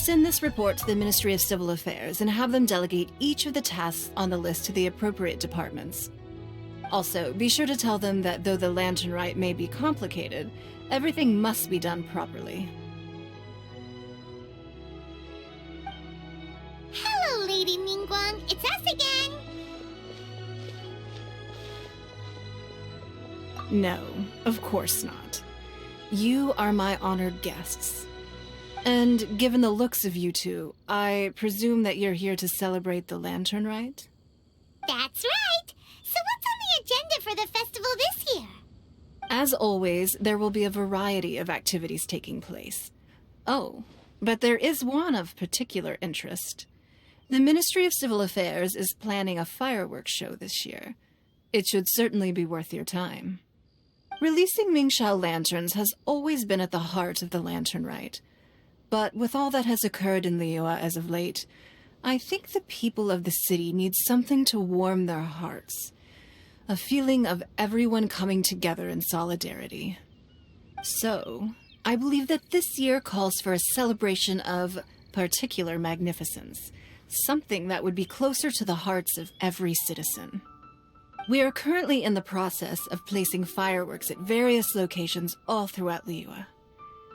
Send this report to the Ministry of Civil Affairs and have them delegate each of the tasks on the list to the appropriate departments. Also, be sure to tell them that though the lantern rite may be complicated, everything must be done properly. Hello, Lady Ningguang. It's us again. No, of course not. You are my honored guests. And given the looks of you two, I presume that you're here to celebrate the lantern rite? That's right. So what's on the agenda for the festival this year? As always, there will be a variety of activities taking place. Oh, but there is one of particular interest. The Ministry of Civil Affairs is planning a fireworks show this year. It should certainly be worth your time. Releasing Mingxiao lanterns has always been at the heart of the lantern rite. But with all that has occurred in Liyue as of late, I think the people of the city need something to warm their hearts. A feeling of everyone coming together in solidarity. So, I believe that this year calls for a celebration of particular magnificence. Something that would be closer to the hearts of every citizen. We are currently in the process of placing fireworks at various locations all throughout Liyue.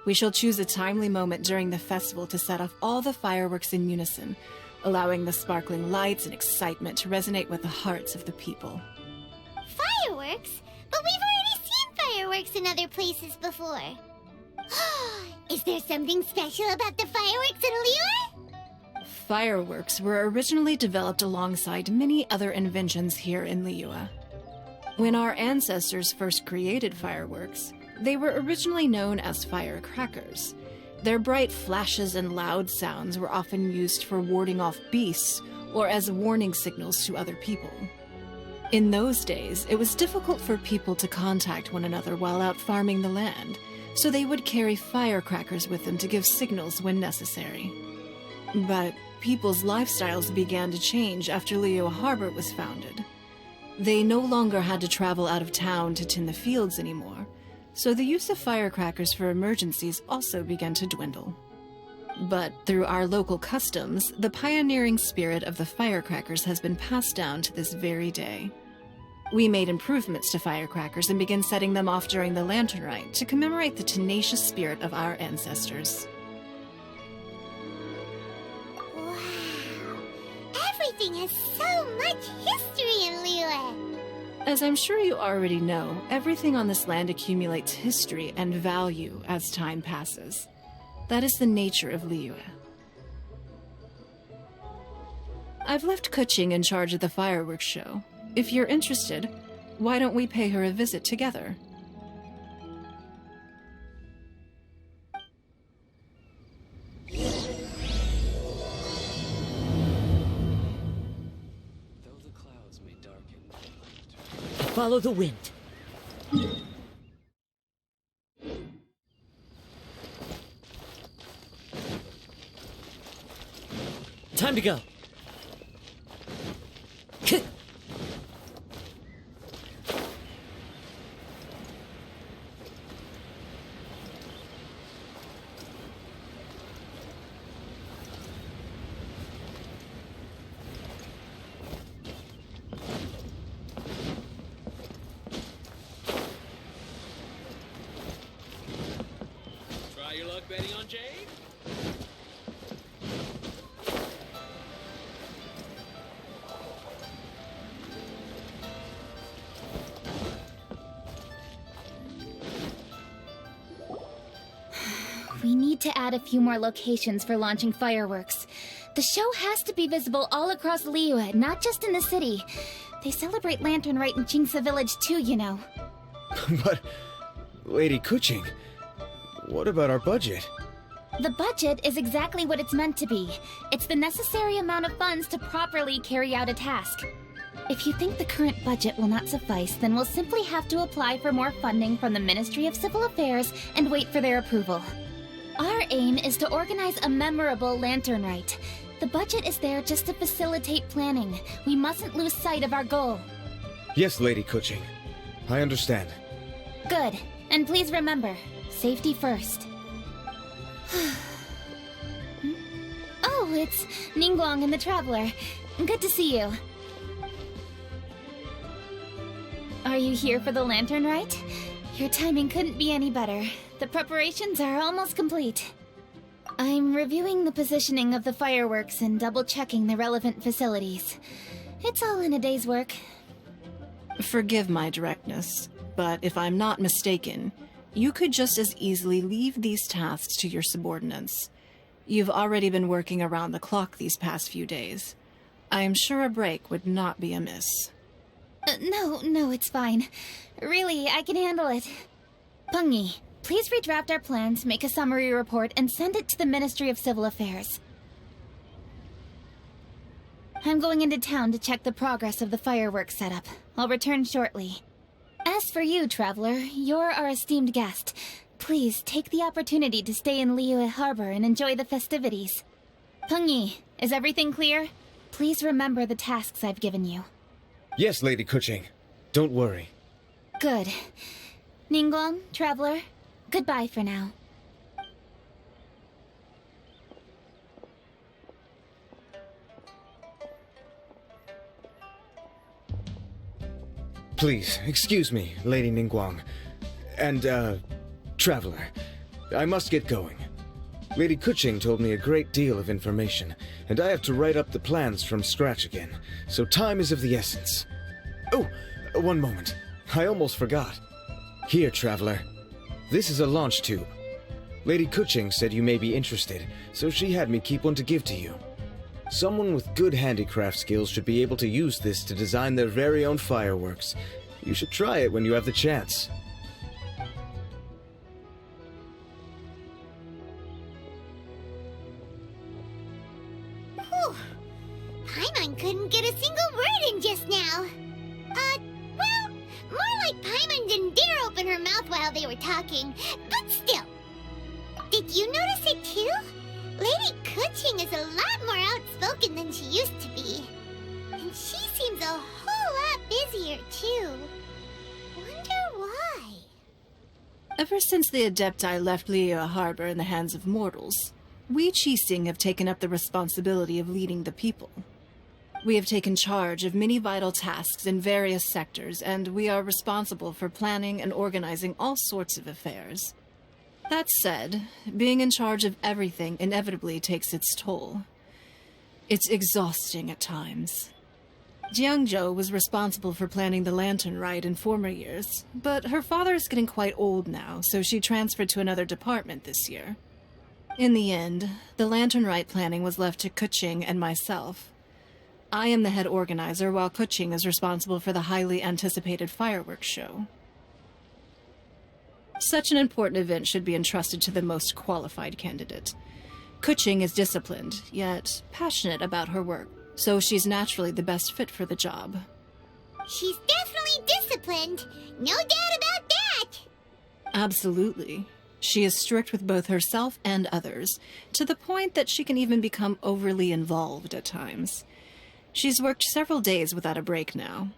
We shall choose a timely moment during the festival to set off all the fireworks in unison, allowing the sparkling lights and excitement to resonate with the hearts of the people. Fireworks? But we've already seen fireworks in other places before. Is there something special about the fireworks in Liyue? Fireworks were originally developed alongside many other inventions here in Liyue. When our ancestors first created fireworks, they were originally known as firecrackers. Their bright flashes and loud sounds were often used for warding off beasts or as warning signals to other people. In those days, it was difficult for people to contact one another while out farming the land, so they would carry firecrackers with them to give signals when necessary. But people's lifestyles began to change after Liyue Harbor was founded. They no longer had to travel out of town to tend the fields anymore, so the use of firecrackers for emergencies also began to dwindle. But through our local customs, the pioneering spirit of the firecrackers has been passed down to this very day. We made improvements to firecrackers and began setting them off during the Lantern Rite to commemorate the tenacious spirit of our ancestors. Wow! Everything has so much history in Liyue! As I'm sure you already know, everything on this land accumulates history and value as time passes. That is the nature of Liyue. I've left Kuching in charge of the fireworks show. If you're interested, why don't we pay her a visit together? Follow the wind. Time to go. Try your luck betting on Jade? We need to add a few more locations for launching fireworks. The show has to be visible all across Liyue, not just in the city. They celebrate Lantern Rite in Jingsa Village too, you know. But, Lady Kuching, what about our budget? The budget is exactly what it's meant to be. It's the necessary amount of funds to properly carry out a task. If you think the current budget will not suffice, then we'll simply have to apply for more funding from the Ministry of Civil Affairs and wait for their approval. Our aim is to organize a memorable Lantern Rite. The budget is there just to facilitate planning. We mustn't lose sight of our goal. Yes, Lady Kuching. I understand. Good. And please remember, safety first. it's Ningguang and the Traveler. Good to see you. Are you here for the lantern rite? Your timing couldn't be any better. The preparations are almost complete. I'm reviewing the positioning of the fireworks and double-checking the relevant facilities. It's all in a day's work. Forgive my directness, but if I'm not mistaken, you could just as easily leave these tasks to your subordinates. You've already been working around the clock these past few days. I am sure a break would not be amiss. No, it's fine. Really, I can handle it. Pengyi, please redraft our plans, make a summary report, and send it to the Ministry of Civil Affairs. I'm going into town to check the progress of the fireworks setup. I'll return shortly. As for you, Traveler, you're our esteemed guest. Please take the opportunity to stay in Liyue Harbor and enjoy the festivities. Pengyi, is everything clear? Please remember the tasks I've given you. Yes, Lady Kuching. Don't worry. Good. Ningguang, Traveler, goodbye for now. Please, excuse me, Lady Ningguang. And, Traveler. I must get going. Lady Kuching told me a great deal of information, and I have to write up the plans from scratch again, so time is of the essence. Oh, one moment. I almost forgot. Here, Traveler. This is a launch tube. Lady Kuching said you may be interested, so she had me keep one to give to you. Someone with good handicraft skills should be able to use this to design their very own fireworks. You should try it when you have the chance. Whew. Paimon couldn't get a single word in just now. Well, more like Paimon didn't dare open her mouth while they were talking, but still. Did you notice it too? Lady Kuching is a lot more outspoken than she used to be. And she seems a whole lot busier too. Wonder why? Ever since the Adepti left Liyue Harbor in the hands of mortals, we Qixing have taken up the responsibility of leading the people. We have taken charge of many vital tasks in various sectors, and we are responsible for planning and organizing all sorts of affairs. That said, being in charge of everything inevitably takes its toll. It's exhausting at times. Jiangzhou was responsible for planning the lantern rite in former years, but her father is getting quite old now, so she transferred to another department this year. In the end, the lantern rite planning was left to Kuching and myself. I am the head organizer, while Kuching is responsible for the highly anticipated fireworks show. Such an important event should be entrusted to the most qualified candidate. Kuching is disciplined, yet passionate about her work, so she's naturally the best fit for the job. She's definitely disciplined. No doubt about that. Absolutely. She is strict with both herself and others, to the point that she can even become overly involved at times. She's worked several days without a break now.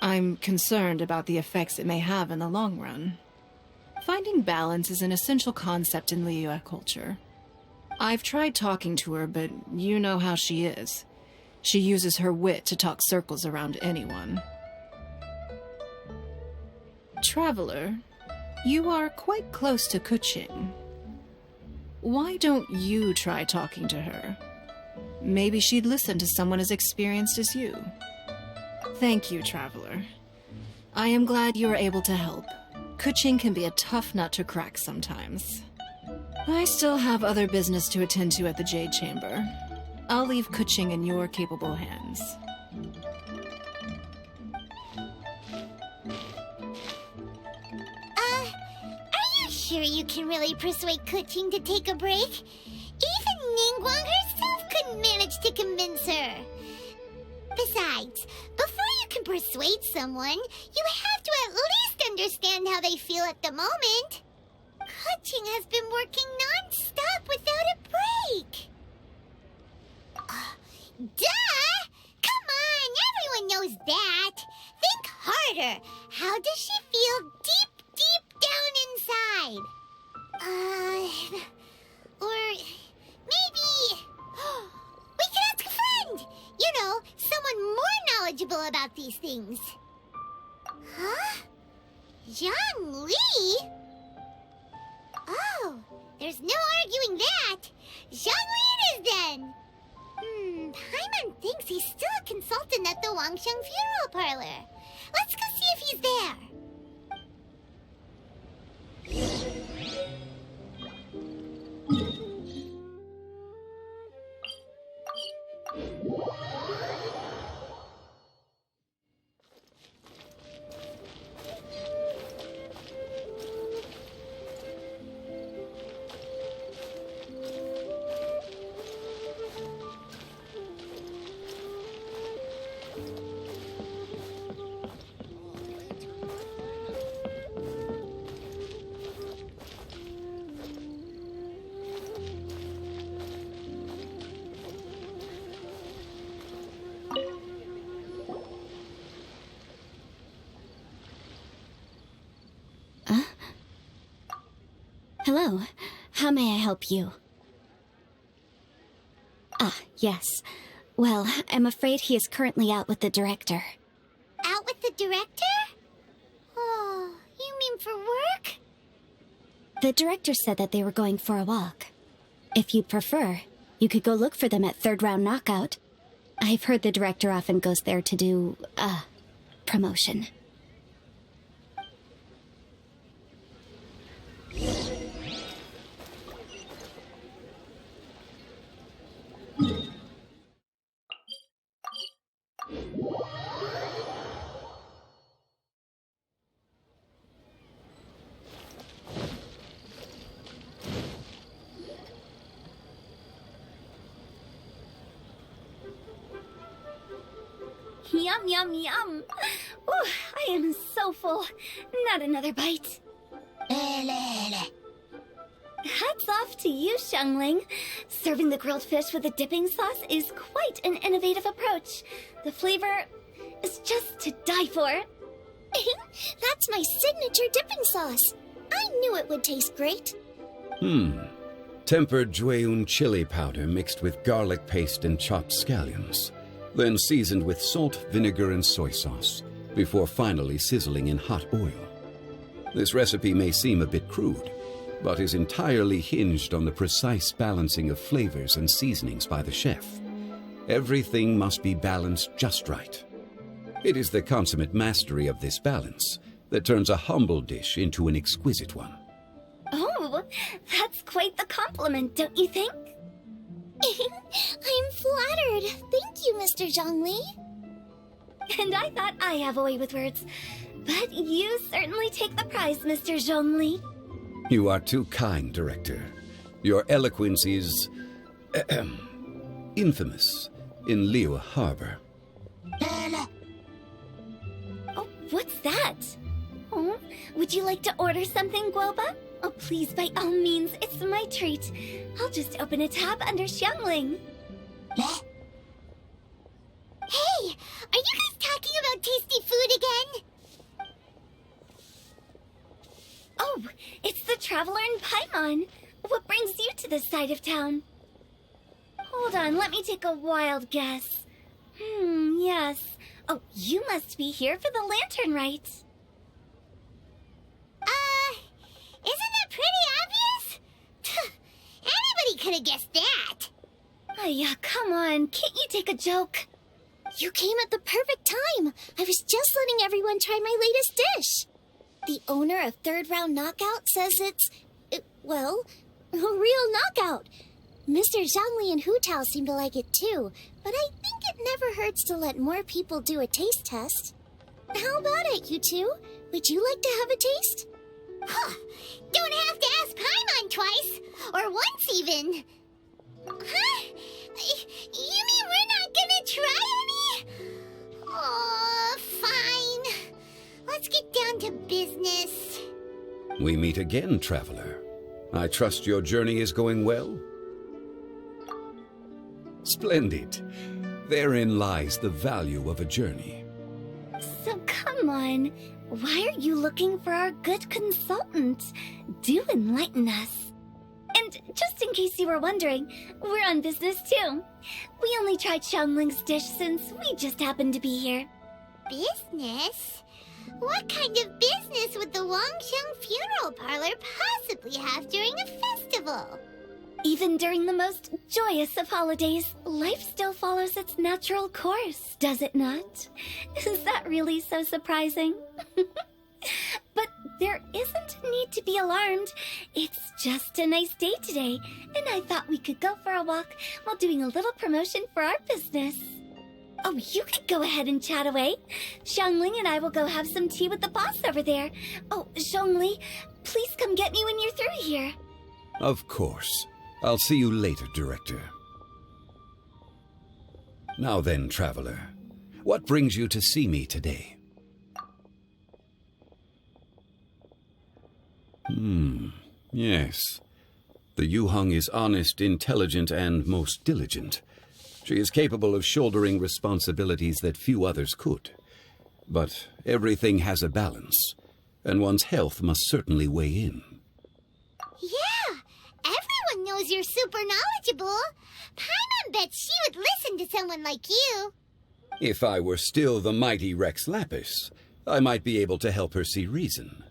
I'm concerned about the effects it may have in the long run. Finding balance is an essential concept in Liyue culture. I've tried talking to her, but you know how she is. She uses her wit to talk circles around anyone. Traveler, you are quite close to Kuching. Why don't you try talking to her? Maybe she'd listen to someone as experienced as you. Thank you, Traveler. I am glad you are able to help. Kuching can be a tough nut to crack sometimes. I still have other business to attend to at the Jade Chamber. I'll leave Kuching in your capable hands. Are you sure you can really persuade Kuching to take a break? Even Ningguang herself couldn't manage to convince her. Besides, before you can persuade someone, you have to at least understand how they feel at the moment. Kuching has been working non-stop without a break. Duh! Come on, everyone knows that. Think harder. How does she feel deep down inside? Or maybe... these things. Huh? Zhongli? Oh, there's no arguing that. Zhongli it is then. Paimon thinks he's still a consultant at the Wangsheng Funeral Parlor. Let's go see if he's there. Hello. How may I help you? Ah, yes. Well, I'm afraid he is currently out with the director. Out with the director? Oh, you mean for work? The director said that they were going for a walk. If you'd prefer, you could go look for them at Third Round Knockout. I've heard the director often goes there to do, promotion. Yum, yum, yum. Ooh, I am so full. Not another bite. Hats off to you, Xiangling. Serving the grilled fish with a dipping sauce is quite an innovative approach. The flavor is just to die for. That's my signature dipping sauce. I knew it would taste great. Tempered Jueyun chili powder mixed with garlic paste and chopped scallions, then seasoned with salt, vinegar, and soy sauce, before finally sizzling in hot oil. This recipe may seem a bit crude, but is entirely hinged on the precise balancing of flavors and seasonings by the chef. Everything must be balanced just right. It is the consummate mastery of this balance that turns a humble dish into an exquisite one. Oh, that's quite the compliment, don't you think? I'm flattered. Thank you, Mr. Zhongli. And I thought I have a way with words. But you certainly take the prize, Mr. Zhongli. You are too kind, Director. Your eloquence is infamous in Liyue Harbor. Oh, what's that? Oh, would you like to order something, Guoba? Oh, please, by all means, it's my treat. I'll just open a tab under Xiangling. Hey, are you guys talking about tasty food again? Oh, it's the Traveler in Paimon. What brings you to this side of town? Hold on, let me take a wild guess. Yes. Oh, you must be here for the lantern rite. Isn't that pretty obvious? Anybody could have guessed that. Yeah, come on, can't you take a joke? You came at the perfect time. I was just letting everyone try my latest dish. The owner of Third Round Knockout says it's, a real knockout. Mr. Zhongli and Hu Tao seem to like it too, but I think it never hurts to let more people do a taste test. How about it, you two? Would you like to have a taste? Don't have to ask Paimon twice, or once even. Huh? You mean we're not gonna try any? Oh, fine. Let's get down to business. We meet again, Traveler. I trust your journey is going well? Splendid. Therein lies the value of a journey. So come on, why are you looking for our good consultant? Do enlighten us. And just in case you were wondering, we're on business too. We only tried Xiangling's dish since we just happened to be here. Business? What kind of business would the Wangsheng Funeral Parlor possibly have during a festival? Even during the most joyous of holidays, life still follows its natural course, does it not? Is that really so surprising? But there isn't a need to be alarmed. It's just a nice day today, and I thought we could go for a walk while doing a little promotion for our business. Oh, you could go ahead and chat away. Xiangling and I will go have some tea with the boss over there. Oh, Zhongli, please come get me when you're through here. Of course. I'll see you later, Director. Now then, Traveler, what brings you to see me today? Yes. The Yuheng is honest, intelligent, and most diligent. She is capable of shouldering responsibilities that few others could. But everything has a balance, and one's health must certainly weigh in. Yeah, everyone knows you're super knowledgeable. Paimon bets she would listen to someone like you. If I were still the mighty Rex Lapis, I might be able to help her see reason.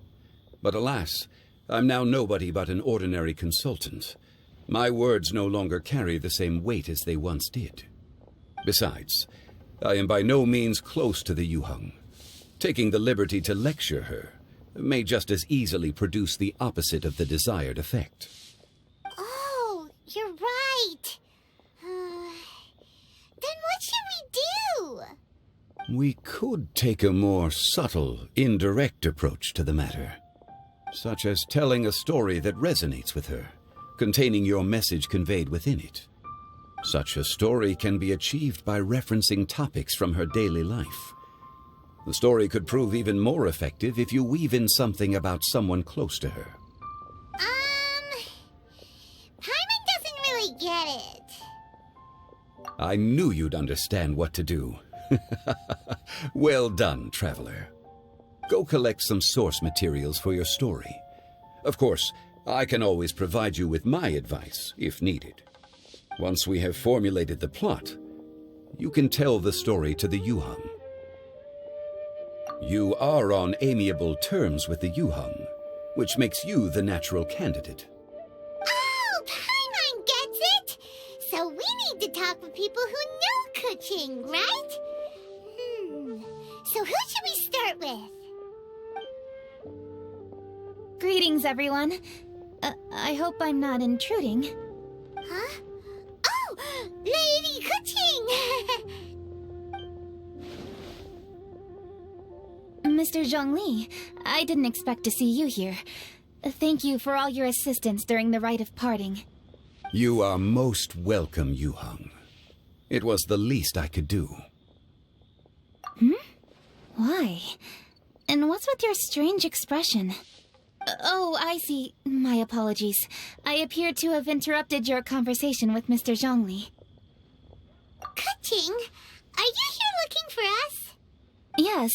But alas, I'm now nobody but an ordinary consultant. My words no longer carry the same weight as they once did. Besides, I am by no means close to the Yuheng. Taking the liberty to lecture her may just as easily produce the opposite of the desired effect. Oh, you're right. Then what should we do? We could take a more subtle, indirect approach to the matter, such as telling a story that resonates with her, containing your message conveyed within it. Such a story can be achieved by referencing topics from her daily life. The story could prove even more effective if you weave in something about someone close to her. Paimon doesn't really get it. I knew you'd understand what to do. Well done, Traveler. Go collect some source materials for your story. Of course, I can always provide you with my advice, if needed. Once we have formulated the plot, you can tell the story to the Yuheng. You are on amiable terms with the Yuheng, which makes you the natural candidate. Oh, Paimon gets it! So we need to talk with people who know Kuching, right? So who should we start with? Greetings, everyone. I hope I'm not intruding. Huh? Oh! Lady Kuching! Mr. Zhongli, I didn't expect to see you here. Thank you for all your assistance during the rite of parting. You are most welcome, Yuheng. It was the least I could do. Why? And what's with your strange expression? Oh, I see. My apologies. I appear to have interrupted your conversation with Mr. Zhongli. Kuching, are you here looking for us? Yes,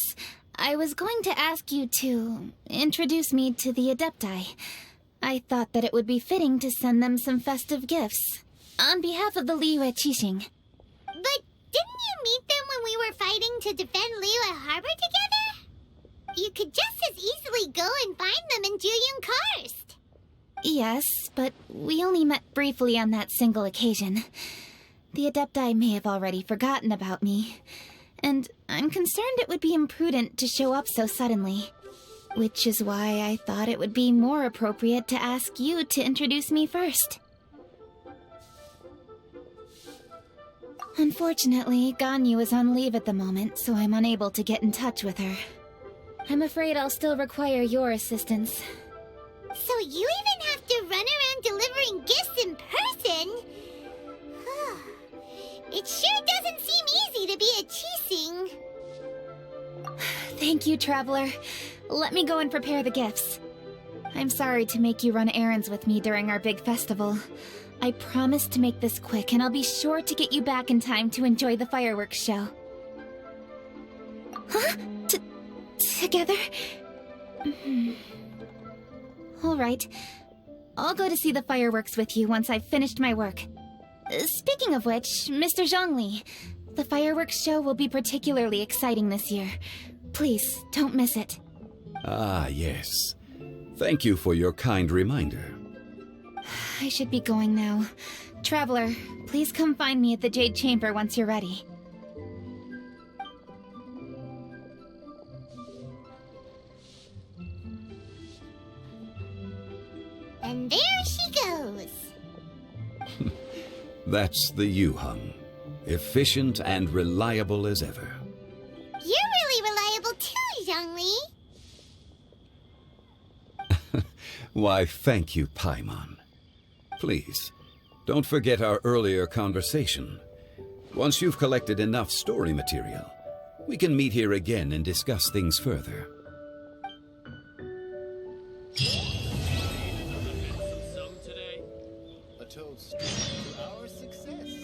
I was going to ask you to introduce me to the Adepti. I thought that it would be fitting to send them some festive gifts. On behalf of the Liyue Qixing. But didn't you meet them when we were fighting to defend Liyue Harbor together? You could just as easily go and find them in Juyun Karst. Yes, but we only met briefly on that single occasion. The Adepti may have already forgotten about me, and I'm concerned it would be imprudent to show up so suddenly. Which is why I thought it would be more appropriate to ask you to introduce me first. Unfortunately, Ganyu is on leave at the moment, so I'm unable to get in touch with her. I'm afraid I'll still require your assistance. So you even have to run around delivering gifts in person? It sure doesn't seem easy to be a Qixing. Thank you, Traveler. Let me go and prepare the gifts. I'm sorry to make you run errands with me during our big festival. I promise to make this quick, and I'll be sure to get you back in time to enjoy the fireworks show. Huh? Together? All right. I'll go to see the fireworks with you once I've finished my work. Speaking of which, Mr. Zhongli, The fireworks show will be particularly exciting this year. Please, don't miss it. Ah, yes. Thank you for your kind reminder. I should be going now. Traveler, please come find me at the Jade Chamber once you're ready. And there she goes. That's the Yu-Hung. Efficient and reliable as ever. You're really reliable too, Zhongli. Why, thank you, Paimon. Please, don't forget our earlier conversation. Once you've collected enough story material, we can meet here again and discuss things further. Some today. A toast to our success.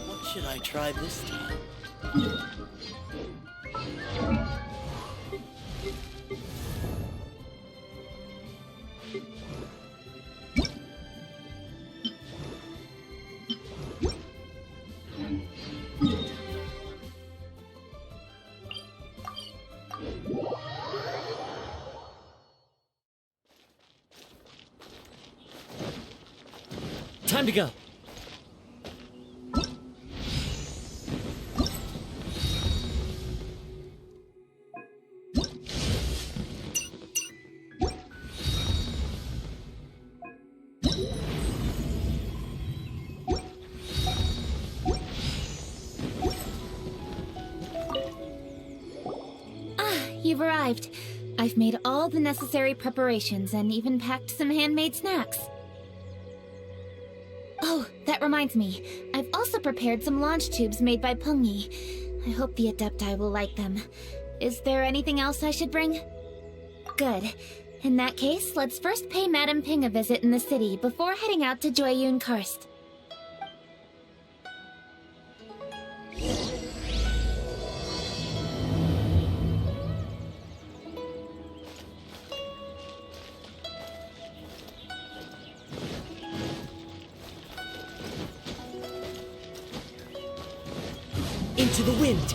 What should I try this time? Time to go. You've arrived. I've made all the necessary preparations and even packed some handmade snacks. Oh, that reminds me. I've also prepared some launch tubes made by Pengyi. I hope the Adepti will like them. Is there anything else I should bring? Good. In that case, let's first pay Madame Ping a visit in the city before heading out to Jueyun Karst. Into the wind.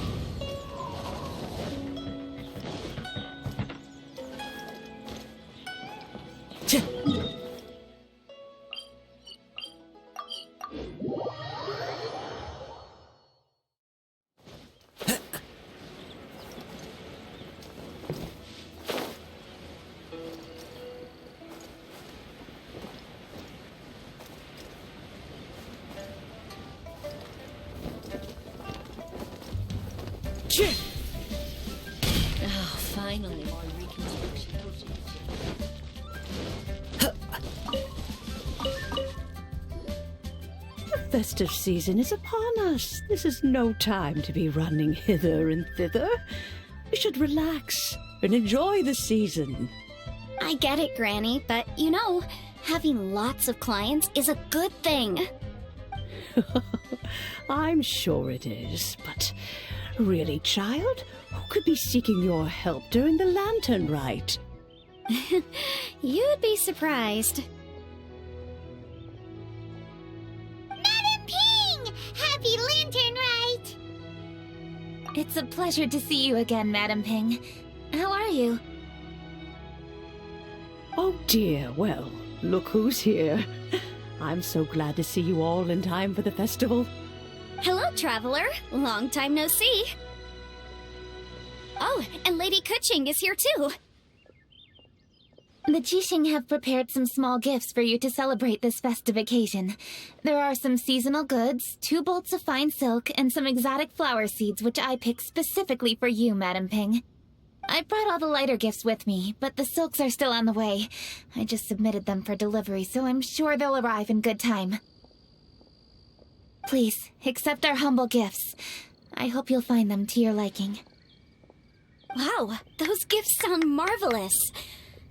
Tch. Oh, finally. festive season is upon us. This is no time to be running hither and thither. We should relax and enjoy the season. I get it, Granny, but you know, having lots of clients is a good thing. I'm sure it is, but really, child, who could be seeking your help during the lantern rite? You'd be surprised. Madam Ping! Happy Lantern Rite! It's a pleasure to see you again, Madam Ping. How are you? Oh dear, well, look who's here. I'm so glad to see you all in time for the festival. Hello, traveler. Long time no see. Oh, and Lady Kuching is here too. The Jixing have prepared some small gifts for you to celebrate this festive occasion. There are some seasonal goods, 2 bolts of fine silk, and some exotic flower seeds which I picked specifically for you, Madam Ping. I brought all the lighter gifts with me, but the silks are still on the way. I just submitted them for delivery, so I'm sure they'll arrive in good time. Please, accept our humble gifts. I hope you'll find them to your liking. Wow, those gifts sound marvelous.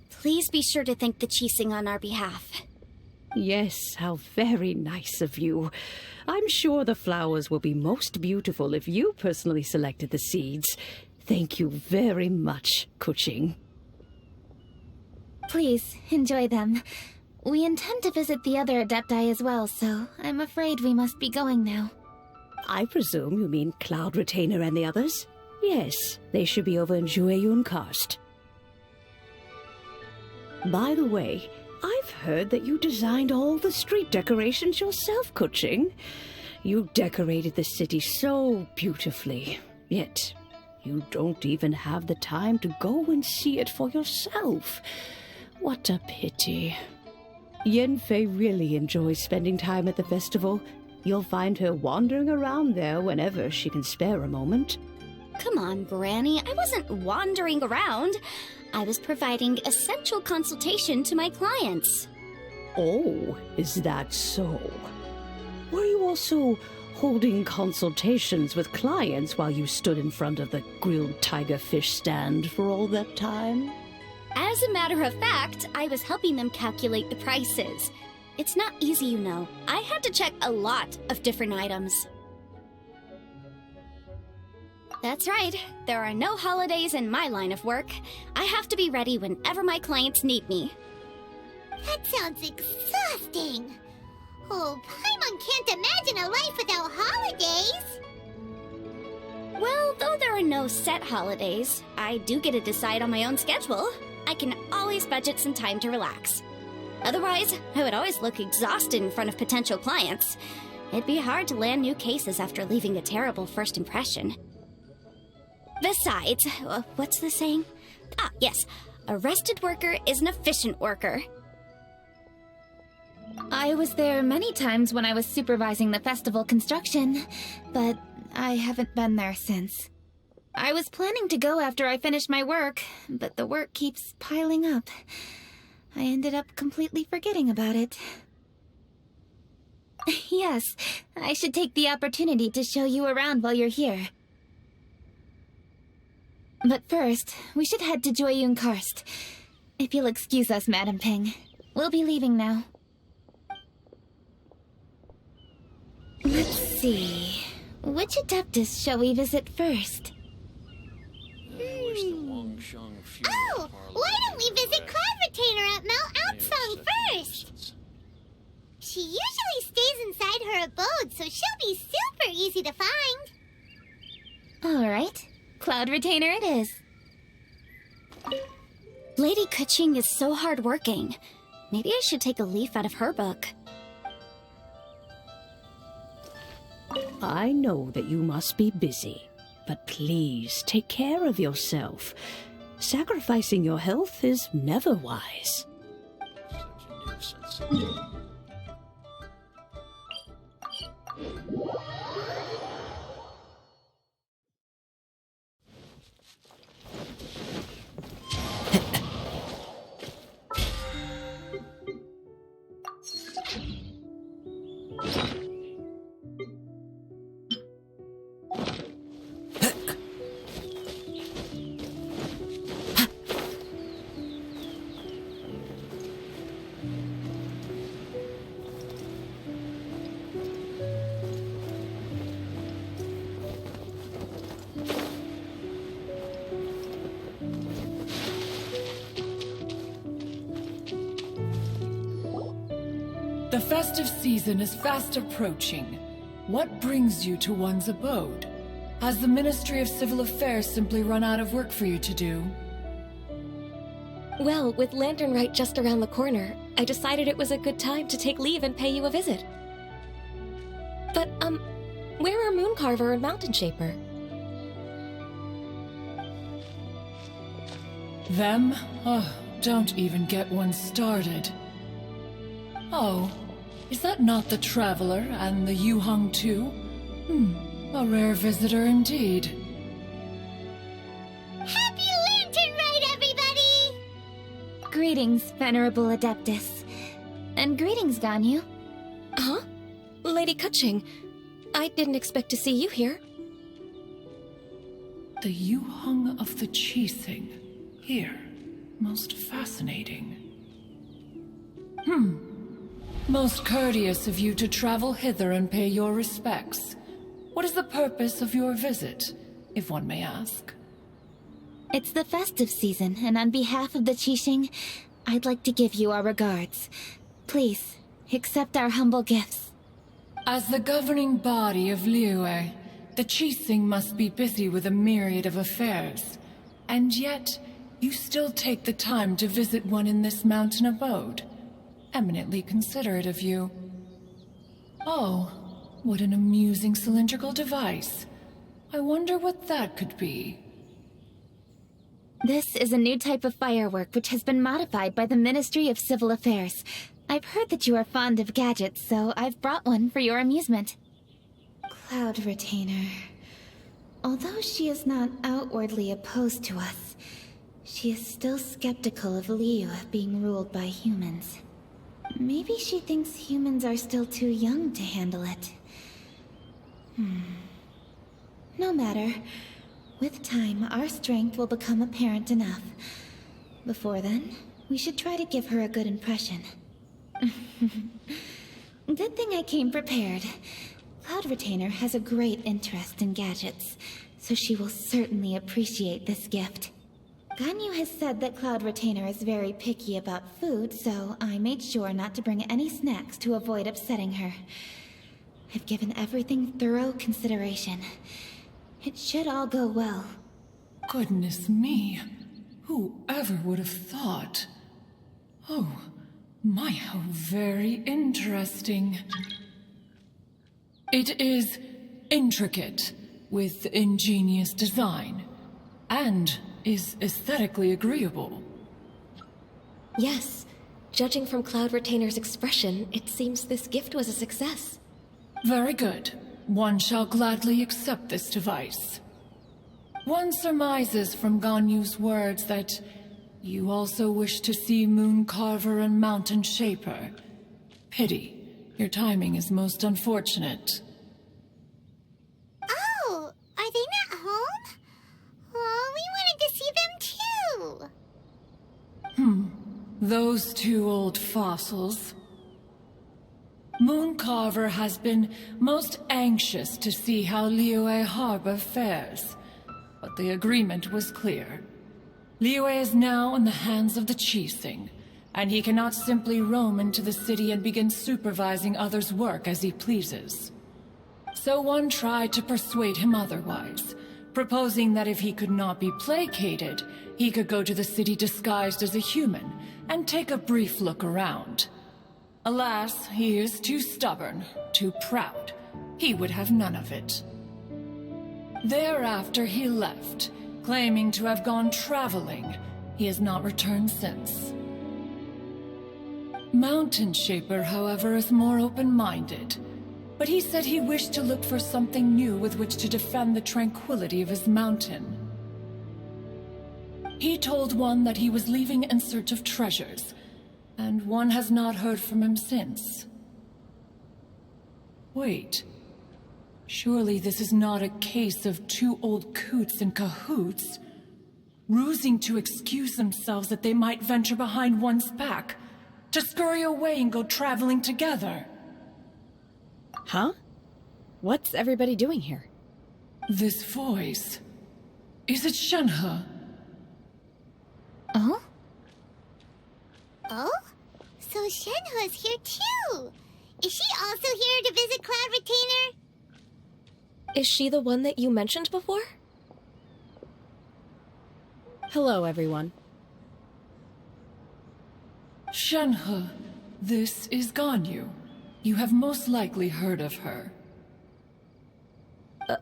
Please be sure to thank the Jixing on our behalf. Yes, how very nice of you. I'm sure the flowers will be most beautiful if you personally selected the seeds. Thank you very much, Kuching. Please, enjoy them. We intend to visit the other Adepti as well, so I'm afraid we must be going now. I presume you mean Cloud Retainer and the others? Yes, they should be over in Jueyun Karst. By the way, I've heard that you designed all the street decorations yourself, Kuching. You decorated the city so beautifully, yet you don't even have the time to go and see it for yourself. What a pity. Yanfei really enjoys spending time at the festival. You'll find her wandering around there whenever she can spare a moment. Come on, Granny. I wasn't wandering around. I was providing essential consultation to my clients. Oh, is that so? Were you also holding consultations with clients while you stood in front of the grilled tiger fish stand for all that time? As a matter of fact, I was helping them calculate the prices. It's not easy, you know. I had to check a lot of different items. That's right. There are no holidays in my line of work. I have to be ready whenever my clients need me. That sounds exhausting. Oh, Paimon can't imagine a life without holidays. Well, though there are no set holidays, I do get to decide on my own schedule. I can always budget some time to relax. Otherwise, I would always look exhausted in front of potential clients. It'd be hard to land new cases after leaving a terrible first impression. Besides, what's the saying? Ah, yes. A rested worker is an efficient worker. I was there many times when I was supervising the festival construction, but I haven't been there since. I was planning to go after I finished my work, but the work keeps piling up. I ended up completely forgetting about it. Yes, I should take the opportunity to show you around while you're here. But first, we should head to Jueyun Karst. If you'll excuse us, Madam Ping. We'll be leaving now. Let's see. Which Adeptus shall we visit first? I wish the Wangsheng funeral Oh, parlor why don't we visit there. Cloud Retainer at Mount They have Outsong such first? nuisance. She usually stays inside her abode, so she'll be super easy to find. All right. Cloud Retainer it is. Lady Kuching is so hardworking. Maybe I should take a leaf out of her book. I know that you must be busy, but please take care of yourself. Sacrificing your health is never wise. Such a nuisance. The festive season is fast approaching. What brings you to one's abode? Has the Ministry of Civil Affairs simply run out of work for you to do? Well, with Lantern Rite just around the corner, I decided it was a good time to take leave and pay you a visit. But, where are Mooncarver and Mountain Shaper? Them? Oh, don't even get one started. Oh, is that not the Traveler and the Yuheng too? A rare visitor indeed. Happy Lantern Rite, everybody! Greetings, Venerable Adeptus. And greetings, Ganyu. Huh? Lady Kuching, I didn't expect to see you here. The Yuheng of the Qixing. Here. Most fascinating. Most courteous of you to travel hither and pay your respects. What is the purpose of your visit, if one may ask? It's the festive season, and on behalf of the Qixing, I'd like to give you our regards. Please, accept our humble gifts. As the governing body of Liyue, the Qixing must be busy with a myriad of affairs. And yet, you still take the time to visit one in this mountain abode. Eminently considerate of you. Oh, what an amusing cylindrical device. I wonder what that could be. This is a new type of firework which has been modified by the Ministry of Civil Affairs. I've heard that you are fond of gadgets, so I've brought one for your amusement. Cloud Retainer. Although she is not outwardly opposed to us, she is still skeptical of Liyue being ruled by humans. Maybe she thinks humans are still too young to handle it. No matter. With time, our strength will become apparent enough. Before then, we should try to give her a good impression. Good thing I came prepared. Cloud Retainer has a great interest in gadgets, so she will certainly appreciate this gift. Ganyu has said that Cloud Retainer is very picky about food, so I made sure not to bring any snacks to avoid upsetting her. I've given everything thorough consideration. It should all go well. Goodness me. Whoever would have thought? Oh, my, how very interesting. It is intricate, with ingenious design, and is aesthetically agreeable. Yes. Judging from Cloud Retainer's expression, it seems this gift was a success. Very good. One shall gladly accept this device. One surmises from Ganyu's words that you also wish to see Mooncarver and Mountain Shaper. Pity. Your timing is most unfortunate. Oh, are they not home? Oh, we wanted to see them too. Those two old fossils. Mooncarver has been most anxious to see how Liyue Harbor fares, but the agreement was clear. Liyue is now in the hands of the Qixing, and he cannot simply roam into the city and begin supervising others' work as he pleases. So one tried to persuade him otherwise, proposing that if he could not be placated, he could go to the city disguised as a human and take a brief look around. Alas, he is too stubborn, too proud. He would have none of it. Thereafter he left, claiming to have gone traveling. He has not returned since. Mountain Shaper, however, is more open-minded. But he said he wished to look for something new with which to defend the tranquility of his mountain. He told one that he was leaving in search of treasures, and one has not heard from him since. Wait. Surely this is not a case of two old coots in cahoots, rusing to excuse themselves that they might venture behind one's back, to scurry away and go traveling together. Huh? What's everybody doing here? This voice... Is it Shenhe? Oh? Oh? So Shenhe's here too! Is she also here to visit Cloud Retainer? Is she the one that you mentioned before? Hello, everyone. Shenhe, this is Ganyu. You have most likely heard of her.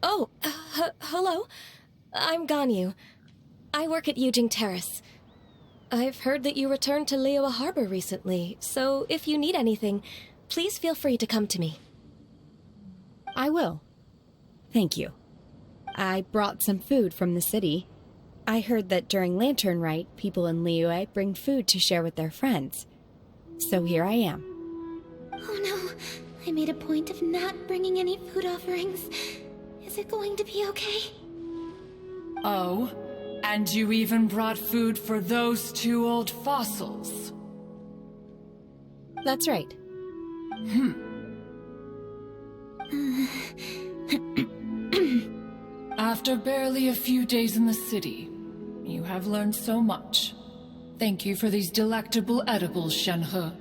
Hello. I'm Ganyu. I work at Yujing Terrace. I've heard that you returned to Liyue Harbor recently, so if you need anything, please feel free to come to me. I will. Thank you. I brought some food from the city. I heard that during Lantern Rite, people in Liyue bring food to share with their friends. So here I am. Oh no, I made a point of not bringing any food offerings. Is it going to be okay? Oh, and you even brought food for those two old fossils. That's right. After barely a few days in the city, you have learned so much. Thank you for these delectable edibles, Shenhe.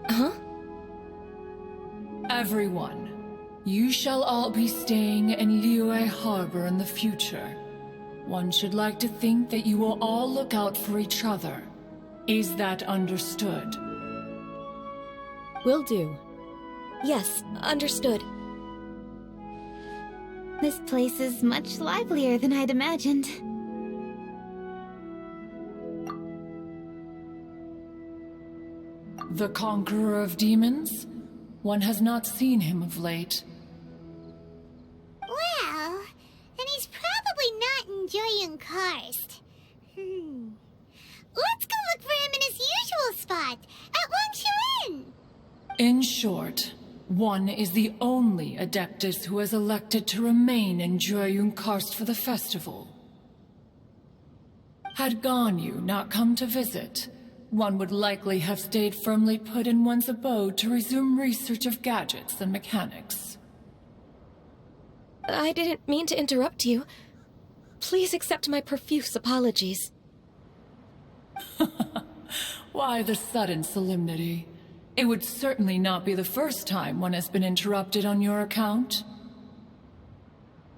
Huh? Everyone, you shall all be staying in Liyue Harbor in the future. One should like to think that you will all look out for each other. Is that understood? Will do. Yes, understood. This place is much livelier than I'd imagined. The conqueror of demons? One has not seen him of late. Well, then he's probably not enjoying Karst. Let's go look for him in his usual spot, at Wangshu Inn. In short, one is the only Adeptus who has elected to remain in Joyun Karst for the festival. Had Ganyu not come to visit, one would likely have stayed firmly put in one's abode to resume research of gadgets and mechanics. I didn't mean to interrupt you. Please accept my profuse apologies. Why the sudden solemnity? It would certainly not be the first time one has been interrupted on your account.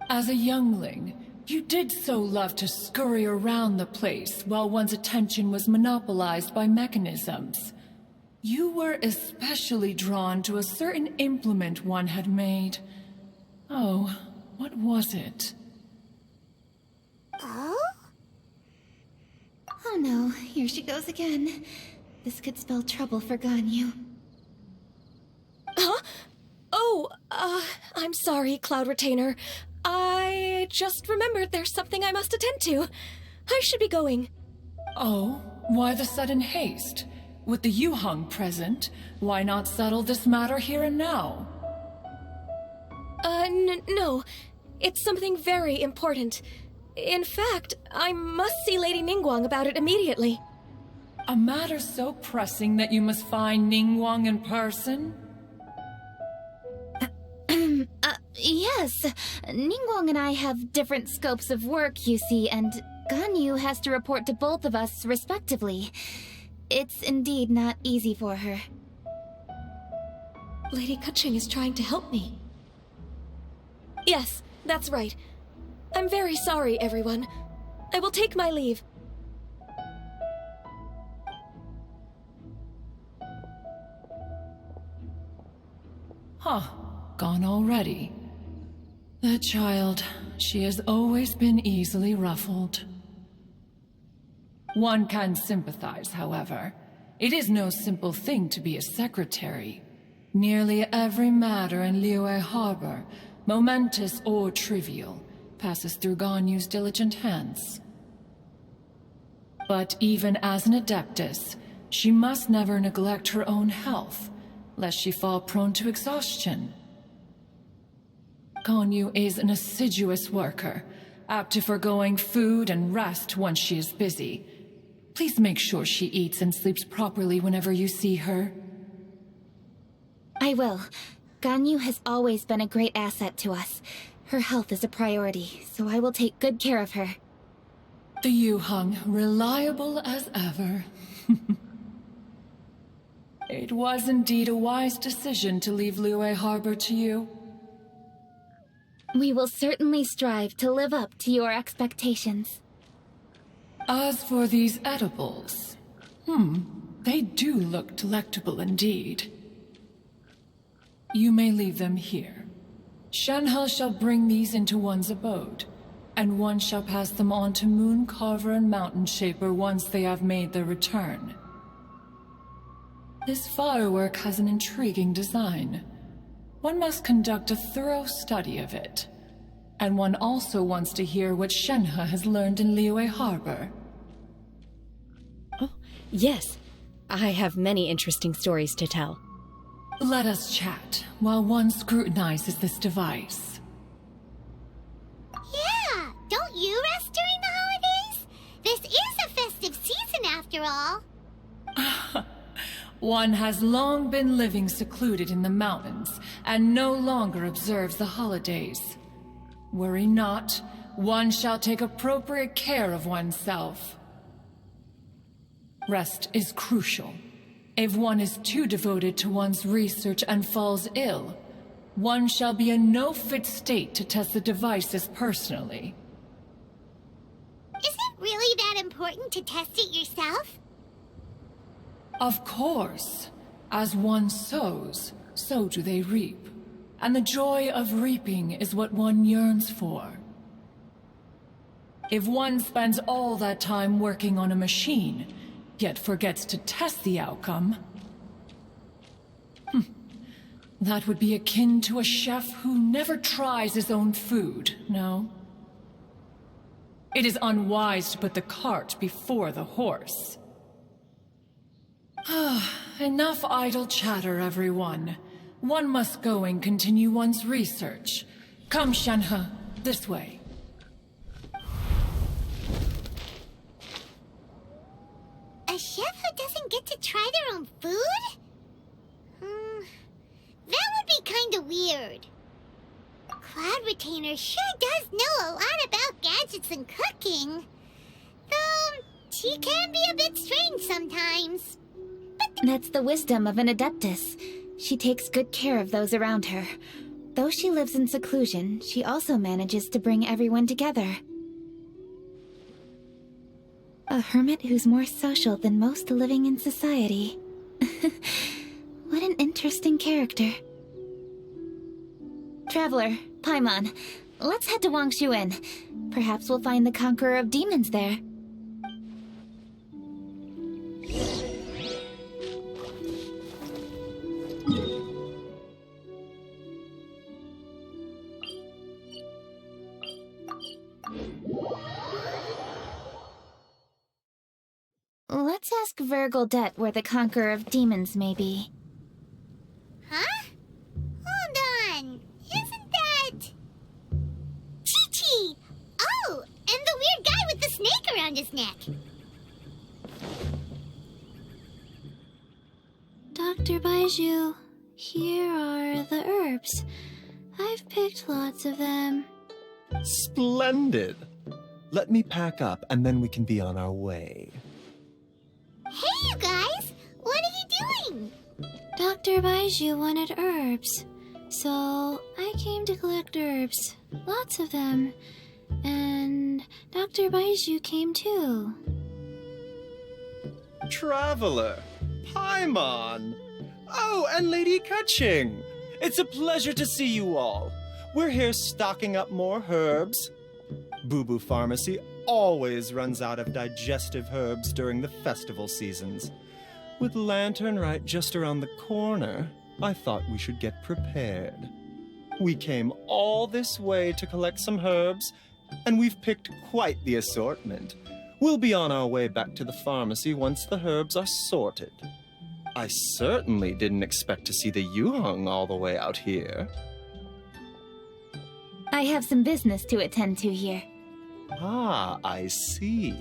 As a youngling, you did so love to scurry around the place while one's attention was monopolized by mechanisms. You were especially drawn to a certain implement one had made. Oh, what was it? Oh? Oh no, here she goes again. This could spell trouble for Ganyu. Huh? Oh, I'm sorry, Cloud Retainer. I just remembered there's something I must attend to. I should be going. Oh, why the sudden haste? With the Yuheng present, why not settle this matter here and now? No. It's something very important. In fact, I must see Lady Ningguang about it immediately. A matter so pressing that you must find Ningguang in person? Yes. Ningguang and I have different scopes of work, you see, and Ganyu has to report to both of us respectively. It's indeed not easy for her. Lady Kuching is trying to help me. Yes, that's right. I'm very sorry, everyone. I will take my leave. Huh, gone already. That child, she has always been easily ruffled. One can sympathize, however. It is no simple thing to be a secretary. Nearly every matter in Liyue Harbor, momentous or trivial, passes through Ganyu's diligent hands. But even as an Adeptus, she must never neglect her own health, lest she fall prone to exhaustion. Ganyu is an assiduous worker, apt to forgoing food and rest once she is busy. Please make sure she eats and sleeps properly whenever you see her. I will. Ganyu has always been a great asset to us. Her health is a priority, so I will take good care of her. The Yuheng, reliable as ever. It was indeed a wise decision to leave Liyue Harbor to you. We will certainly strive to live up to your expectations. As for these edibles, they do look delectable indeed. You may leave them here. Shenhe shall bring these into one's abode, and one shall pass them on to Moon Carver and Mountain Shaper once they have made their return. This firework has an intriguing design. One must conduct a thorough study of it. And one also wants to hear what Shenhe has learned in Liyue Harbor. Oh, yes. I have many interesting stories to tell. Let us chat while one scrutinizes this device. Yeah, don't you rest during the holidays? This is a festive season after all. One has long been living secluded in the mountains and no longer observes the holidays. Worry not, one shall take appropriate care of oneself. Rest is crucial. If one is too devoted to one's research and falls ill, one shall be in no fit state to test the devices personally. Is it really that important to test it yourself? Of course. As one sows, so do they reap. And the joy of reaping is what one yearns for. If one spends all that time working on a machine, yet forgets to test the outcome, that would be akin to a chef who never tries his own food, no? It is unwise to put the cart before the horse. Enough idle chatter, everyone. One must go and continue one's research. Come, Shenhe, this way. A chef who doesn't get to try their own food? That would be kinda weird. Cloud Retainer sure does know a lot about gadgets and cooking. Though, she can be a bit strange sometimes. That's the wisdom of an Adeptus. She takes good care of those around her. Though she lives in seclusion, she also manages to bring everyone together. A hermit who's more social than most living in society. What an interesting character. Traveler, Paimon, let's head to Wangshuin. Perhaps we'll find the Conqueror of Demons there. Let's ask Vergildet where the Conqueror of Demons may be. Huh? Hold on. Isn't that... Chi-Chi! Oh, and the weird guy with the snake around his neck. Dr. Baiju, here are the herbs. I've picked lots of them. Splendid! Let me pack up and then we can be on our way. Hey, you guys! What are you doing? Dr. Baiju wanted herbs, so I came to collect herbs. Lots of them. And Dr. Baiju came too. Traveler! Paimon! Oh, and Lady Kutching! It's a pleasure to see you all. We're here stocking up more herbs. Boo Boo Pharmacy always runs out of digestive herbs during the festival seasons. With Lantern right just around the corner, I thought we should get prepared. We came all this way to collect some herbs, and we've picked quite the assortment. We'll be on our way back to the pharmacy once the herbs are sorted. I certainly didn't expect to see the Yuheng all the way out here. I have some business to attend to here. Ah, I see.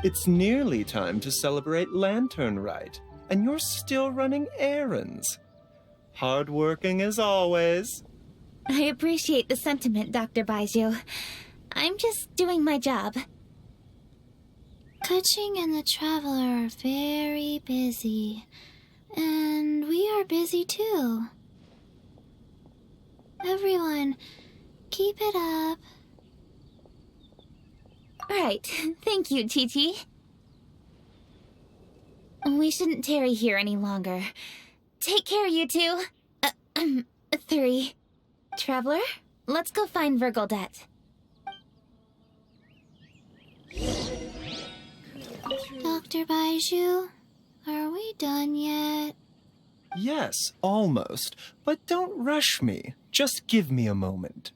It's nearly time to celebrate Lantern Rite, and you're still running errands. Hardworking as always. I appreciate the sentiment, Dr. Baiju. I'm just doing my job. Kuching and the Traveler are very busy. And we are busy too. Everyone, keep it up. Right. Thank you, Titi. We shouldn't tarry here any longer. Take care, you two. 3. Traveler, let's go find Virgoldet. Dr. Baiju, are we done yet? Yes, almost. But don't rush me. Just give me a moment.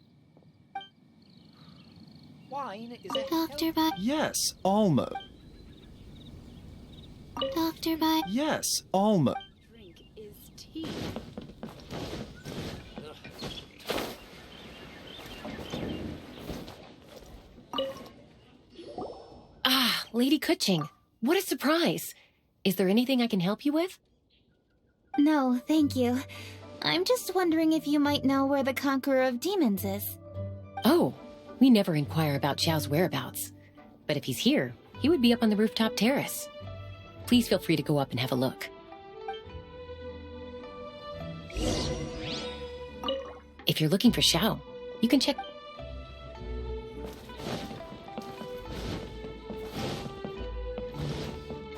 Wine is Dr. Baiju. Yes, almost. Dr. Baiju. Yes, almost. Drink is tea. Ah, Lady Kuching. What a surprise. Is there anything I can help you with? No, thank you. I'm just wondering if you might know where the Conqueror of Demons is. Oh, we never inquire about Xiao's whereabouts. But if he's here, he would be up on the rooftop terrace. Please feel free to go up and have a look. If you're looking for Xiao, you can check...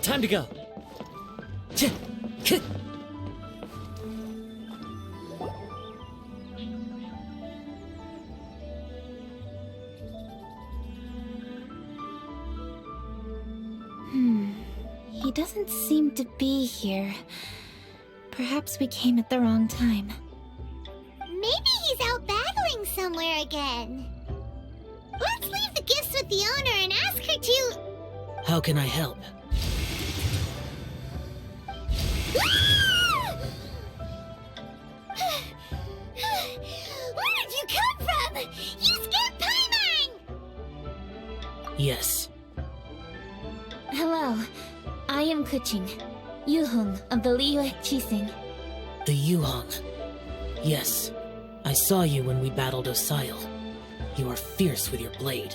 time to go. He doesn't seem to be here. Perhaps we came at the wrong time. Maybe he's out battling somewhere again. Let's leave the gifts with the owner and ask her to... How can I help? Where did you come from? You scared Paimon! Yes. Hello, I am Kuching, Yuhong of the Liyue Qixing. The Yuhong. Yes. I saw you when we battled Osile. You are fierce with your blade.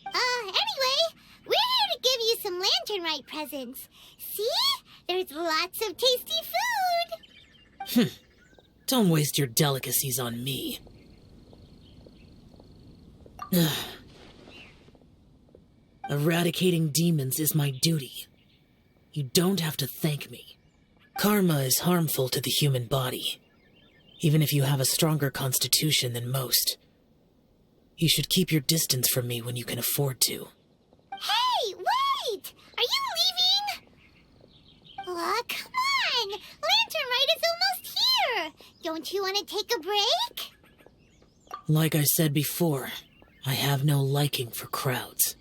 Anyway, we're here to give you some Lantern Rite presents. See? There's lots of tasty food! Don't waste your delicacies on me. Eradicating demons is my duty. You don't have to thank me. Karma is harmful to the human body, even if you have a stronger constitution than most. You should keep your distance from me when you can afford to. Hey, wait! Are you leaving? Aw, come on! Lantern Rite is almost here! Don't you want to take a break? Like I said before, I have no liking for crowds.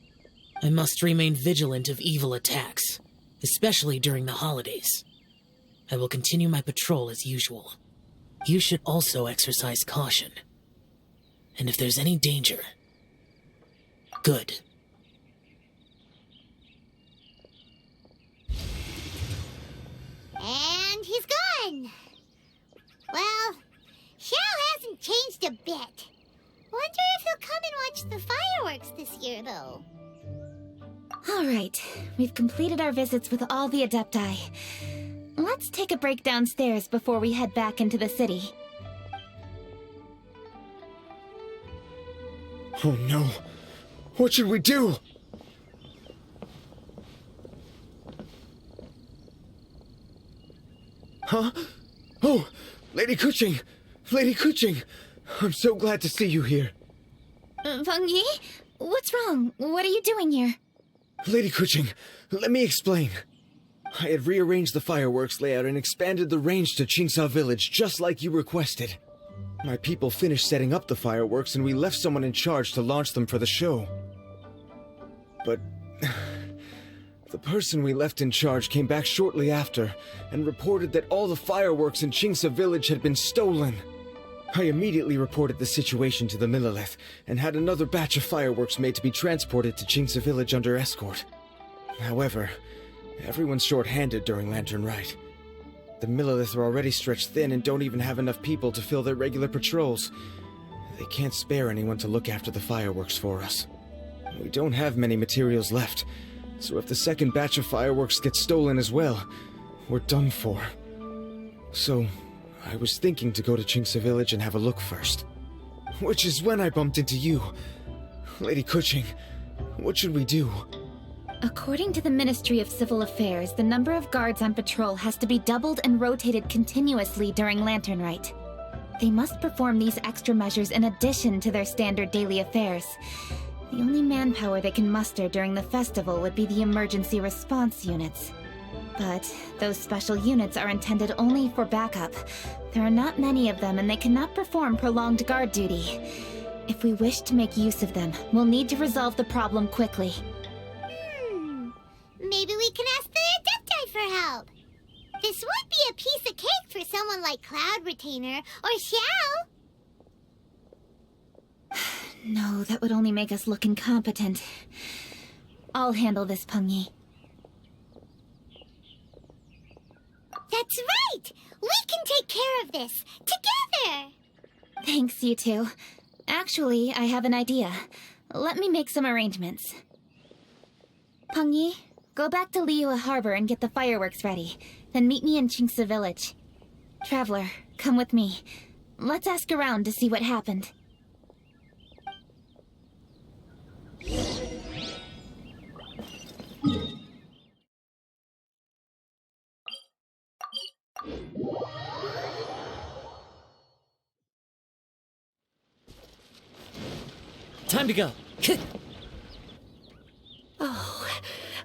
I must remain vigilant of evil attacks, especially during the holidays. I will continue my patrol as usual. You should also exercise caution. And if there's any danger, good. And he's gone. Well, Xiao hasn't changed a bit. Wonder if he'll come and watch the fireworks this year, though. All right, we've completed our visits with all the Adepti. Let's take a break downstairs before we head back into the city. Oh no. What should we do? Huh? Oh, Lady Kuching! Lady Kuching! I'm so glad to see you here. Feng Yi? What's wrong? What are you doing here? Lady Kuching, let me explain. I had rearranged the fireworks layout and expanded the range to Qingsa Village just like you requested. My people finished setting up the fireworks and we left someone in charge to launch them for the show. But the person we left in charge came back shortly after and reported that all the fireworks in Qingsa Village had been stolen. I immediately reported the situation to the Millelith and had another batch of fireworks made to be transported to Qingsa Village under escort. However, everyone's short-handed during Lantern Rite. The Millelith are already stretched thin and don't even have enough people to fill their regular patrols. They can't spare anyone to look after the fireworks for us. We don't have many materials left, so if the second batch of fireworks gets stolen as well, we're done for. So, I was thinking to go to Qingce Village and have a look first. Which is when I bumped into you. Lady Kuching, what should we do? According to the Ministry of Civil Affairs, the number of guards on patrol has to be doubled and rotated continuously during Lantern Rite. They must perform these extra measures in addition to their standard daily affairs. The only manpower they can muster during the festival would be the emergency response units. But those special units are intended only for backup. There are not many of them, and they cannot perform prolonged guard duty. If we wish to make use of them, we'll need to resolve the problem quickly. Maybe we can ask the Adepti for help. This would be a piece of cake for someone like Cloud Retainer or Xiao. No, that would only make us look incompetent. I'll handle this, Pengyi. That's right! We can take care of this, together! Thanks, you two. Actually, I have an idea. Let me make some arrangements. Pengyi, go back to Liyue Harbor and get the fireworks ready. Then meet me in Qingce Village. Traveler, come with me. Let's ask around to see what happened. Time to go. Oh,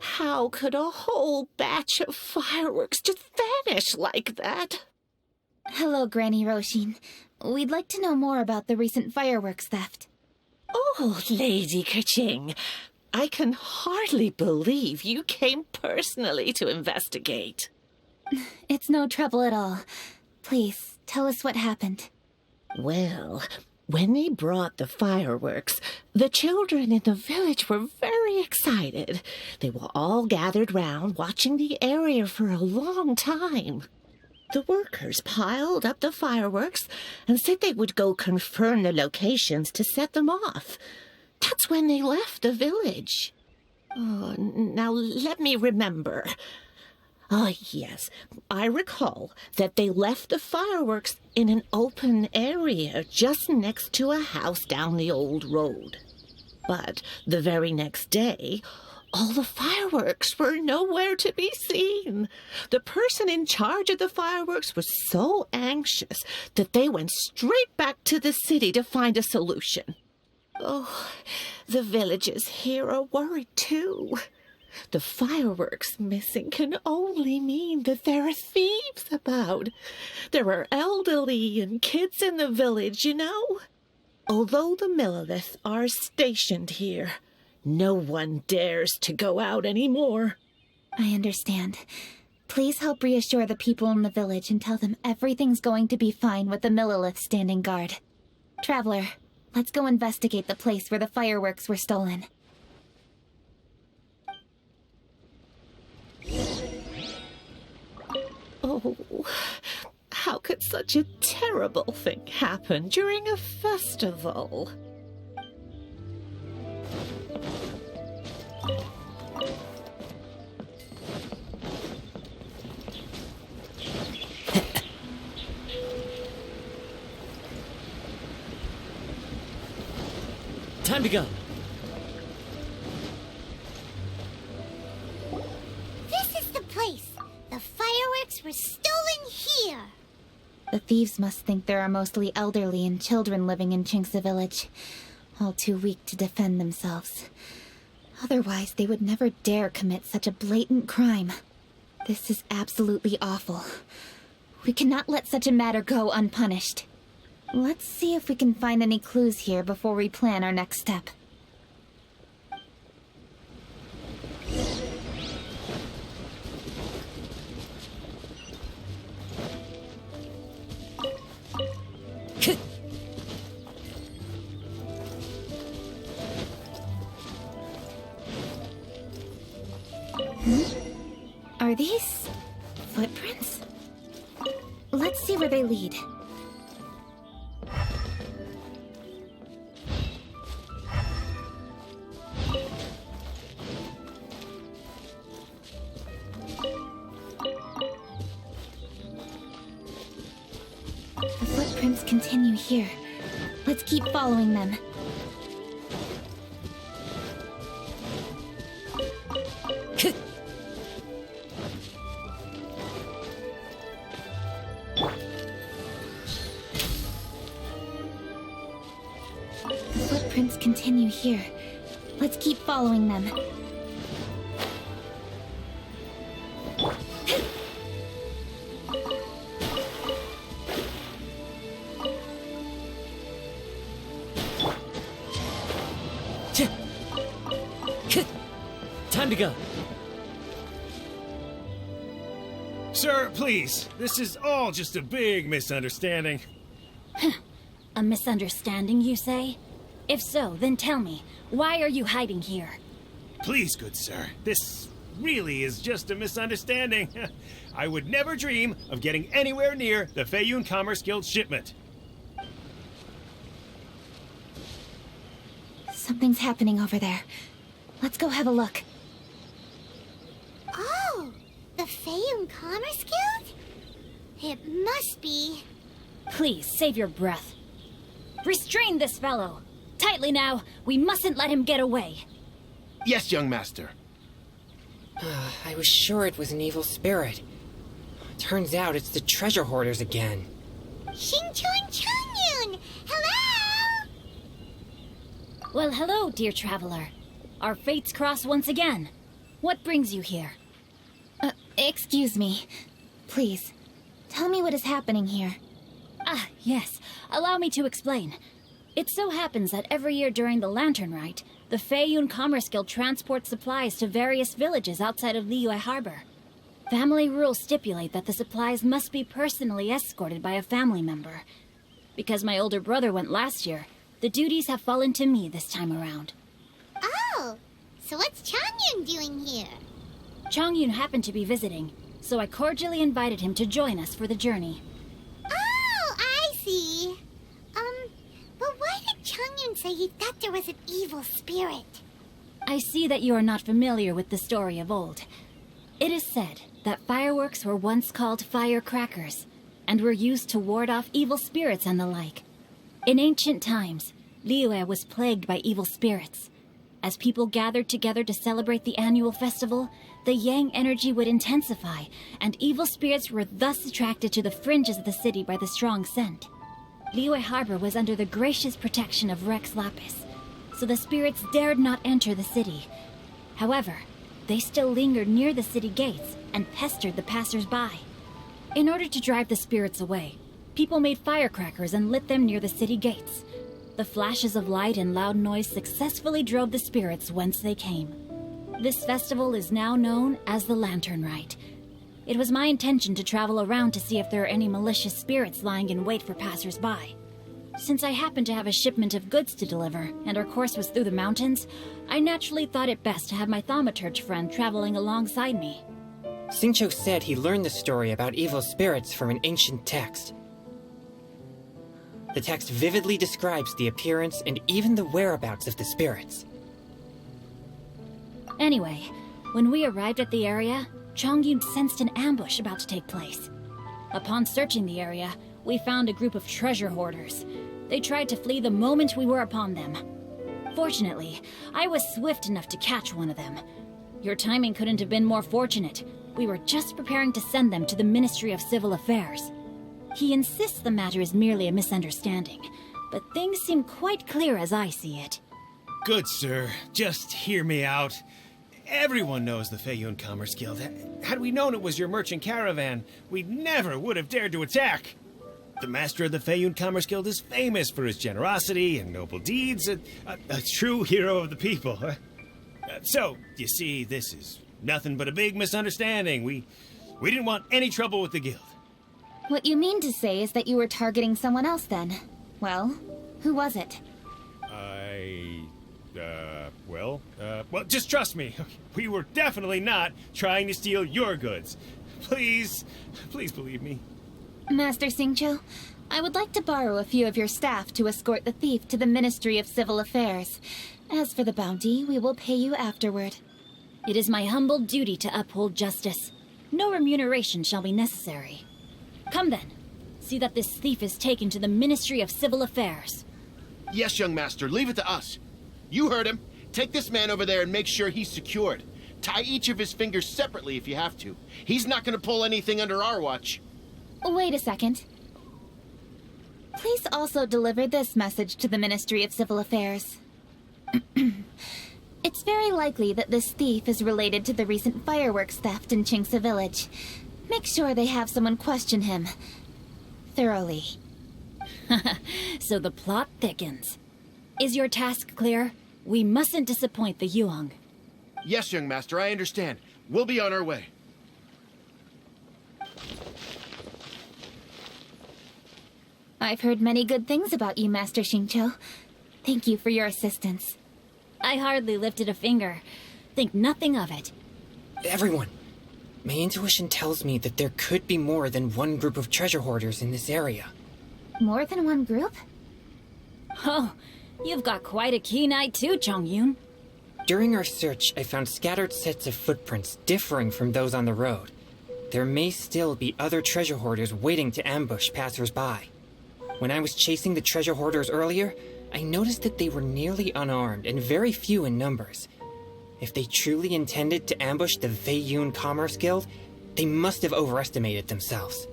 how could a whole batch of fireworks just vanish like that? Hello, Granny Roshin. We'd like to know more about the recent fireworks theft. Oh, Lady Kuching, I can hardly believe you came personally to investigate. It's no trouble at all. Please, tell us what happened. Well, when they brought the fireworks, the children in the village were very excited. They were all gathered round, watching the area for a long time. The workers piled up the fireworks and said they would go confirm the locations to set them off. That's when they left the village. Oh, now let me remember. Ah, yes, I recall that they left the fireworks in an open area just next to a house down the old road. But the very next day, all the fireworks were nowhere to be seen. The person in charge of the fireworks was so anxious that they went straight back to the city to find a solution. Oh, the villagers here are worried too. The fireworks missing can only mean that there are thieves about. There are elderly and kids in the village, you know. Although the Millelith are stationed here, no one dares to go out anymore. I understand. Please help reassure the people in the village and tell them everything's going to be fine with the Millelith standing guard. Traveler, let's go investigate the place where the fireworks were stolen. Oh, how could such a terrible thing happen during a festival? Time to go. This is the place. The fireworks were stolen here. The thieves must think there are mostly elderly and children living in Qingce Village, all too weak to defend themselves. Otherwise, they would never dare commit such a blatant crime. This is absolutely awful. We cannot let such a matter go unpunished. Let's see if we can find any clues here before we plan our next step. Are these footprints? Let's see where they lead. Footprints continue here. Let's keep following them. Footprints continue here. Let's keep following them. Time to go. Sir, please. This is all just a big misunderstanding. A misunderstanding, you say? If so, then tell me, why are you hiding here? Please, good sir. This really is just a misunderstanding. I would never dream of getting anywhere near the Feiyun Commerce Guild shipment. Something's happening over there. Let's go have a look. Oh, the Feiyun Commerce Guild? It must be. Please, save your breath. Restrain this fellow! Tightly now, we mustn't let him get away. Yes, young master. I was sure it was an evil spirit. Turns out it's the treasure hoarders again. Xingqiu Changyun! Hello! Well, hello, dear traveler. Our fates cross once again. What brings you here? Excuse me. Please, tell me what is happening here. Ah, yes. Allow me to explain. It so happens that every year during the Lantern Rite, the Feiyun Commerce Guild transports supplies to various villages outside of Liyue Harbor. Family rules stipulate that the supplies must be personally escorted by a family member. Because my older brother went last year, the duties have fallen to me this time around. Oh, so what's Changyun doing here? Changyun happened to be visiting, so I cordially invited him to join us for the journey. Oh, I see. But why did Changyun say he thought there was an evil spirit? I see that you are not familiar with the story of old. It is said that fireworks were once called firecrackers, and were used to ward off evil spirits and the like. In ancient times, Liyue was plagued by evil spirits. As people gathered together to celebrate the annual festival, the yang energy would intensify, and evil spirits were thus attracted to the fringes of the city by the strong scent. Liyue Harbor was under the gracious protection of Rex Lapis, so the spirits dared not enter the city. However, they still lingered near the city gates and pestered the passers-by. In order to drive the spirits away, people made firecrackers and lit them near the city gates. The flashes of light and loud noise successfully drove the spirits whence they came. This festival is now known as the Lantern Rite. It was my intention to travel around to see if there are any malicious spirits lying in wait for passers-by. Since I happened to have a shipment of goods to deliver, and our course was through the mountains, I naturally thought it best to have my thaumaturge friend traveling alongside me. Xingqiu said he learned the story about evil spirits from an ancient text. The text vividly describes the appearance and even the whereabouts of the spirits. Anyway, when we arrived at the area, Changyun sensed an ambush about to take place. Upon searching the area, we found a group of treasure hoarders. They tried to flee the moment we were upon them. Fortunately, I was swift enough to catch one of them. Your timing couldn't have been more fortunate. We were just preparing to send them to the Ministry of Civil Affairs. He insists the matter is merely a misunderstanding, but things seem quite clear as I see it. Good sir, just hear me out. Everyone knows the Feiyun Commerce Guild. Had we known it was your merchant caravan, we never would have dared to attack. The master of the Feiyun Commerce Guild is famous for his generosity and noble deeds, a true hero of the people. So, you see, this is nothing but a big misunderstanding. We didn't want any trouble with the guild. What you mean to say is that you were targeting someone else then? Well, who was it? Well, just trust me. We were definitely not trying to steal your goods. Please believe me. Master Xingqiu, I would like to borrow a few of your staff to escort the thief to the Ministry of Civil Affairs. As for the bounty, we will pay you afterward. It is my humble duty to uphold justice. No remuneration shall be necessary. Come then. see that this thief is taken to the Ministry of Civil Affairs. Yes, young master, leave it to us. You heard him. Take this man over there and make sure he's secured. Tie each of his fingers separately if you have to. He's not going to pull anything under our watch. Wait a second. Please also deliver this message to the Ministry of Civil Affairs. It's very likely that this thief is related to the recent fireworks theft in Chingsa Village. Make sure they have someone question him thoroughly. So the plot thickens. Is your task clear? We mustn't disappoint the Yuang. Yes, young master, I understand. We'll be on our way. I've heard many good things about you, Master Xingqiu. Thank you for your assistance. I hardly lifted a finger. Think nothing of it. Everyone, my intuition tells me that there could be more than one group of treasure hoarders in this area. More than one group? Oh, you've got quite a keen eye too, Chongyun. During our search, I found scattered sets of footprints differing from those on the road. There may still be other treasure hoarders waiting to ambush passers-by. When I was chasing the treasure hoarders earlier, I noticed that they were nearly unarmed and very few in numbers. If they truly intended to ambush the Feiyun Commerce Guild, they must have overestimated themselves.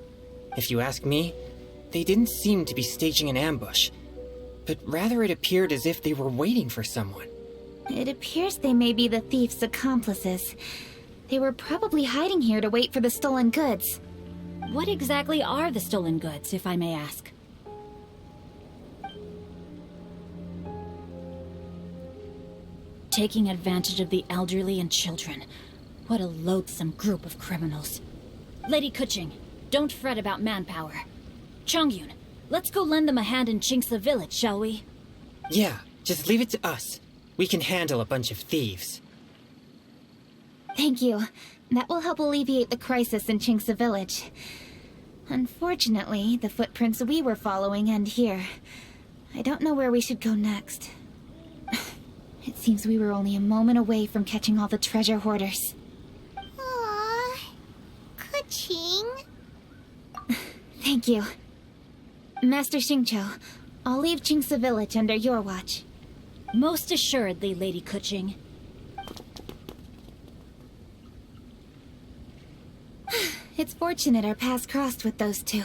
If you ask me, they didn't seem to be staging an ambush, but rather it appeared as if they were waiting for someone. It appears they may be the thief's accomplices. They were probably hiding here to wait for the stolen goods. What exactly are the stolen goods, if I may ask? Taking advantage of the elderly and children. What a loathsome group of criminals. Lady Kuching, don't fret about manpower. Chongyun, let's go lend them a hand in Chingsa Village, shall we? Yeah, just leave it to us. We can handle a bunch of thieves. Thank you. That will help alleviate the crisis in Chingsa Village. Unfortunately, the footprints we were following end here. I don't know where we should go next. It seems we were only a moment away from catching all the treasure hoarders. Aww. Kuching. Thank you. Master Xingqiu, I'll leave Chingsa Village under your watch. Most assuredly, Lady Kuching. It's fortunate our paths crossed with those two.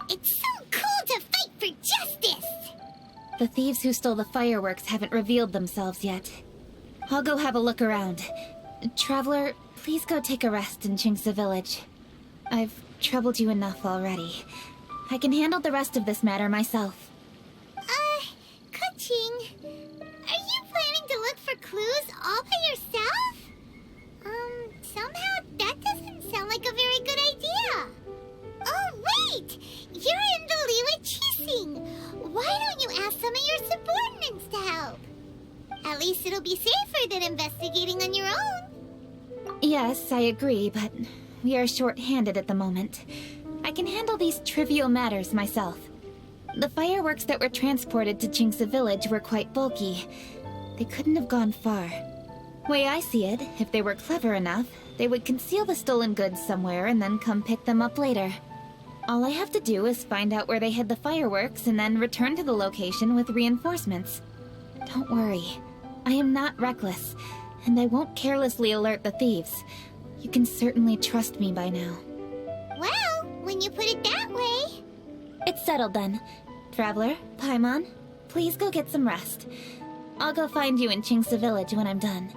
It's so cool to fight for justice! The thieves who stole the fireworks haven't revealed themselves yet. I'll go have a look around. Traveler, please go take a rest in Chingsa Village. I've troubled you enough already. I can handle the rest of this matter myself. Kuching, are you planning to look for clues all by yourself? Somehow that doesn't sound like a very good idea. Oh, wait! You're in the Liwa Qixing. Why don't you ask some of your subordinates to help? At least it'll be safer than investigating on your own. Yes, I agree, but we are short-handed at the moment. I can handle these trivial matters myself. The fireworks that were transported to Chingsa Village were quite bulky. They couldn't have gone far. Way I see it, if they were clever enough, they would conceal the stolen goods somewhere and then come pick them up later. All I have to do is find out where they hid the fireworks and then return to the location with reinforcements. Don't worry. I am not reckless, and I won't carelessly alert the thieves. You can certainly trust me by now. Well, when you put it that way... It's settled then. Traveler, Paimon, please go get some rest. I'll go find you in Chingsa Village when I'm done.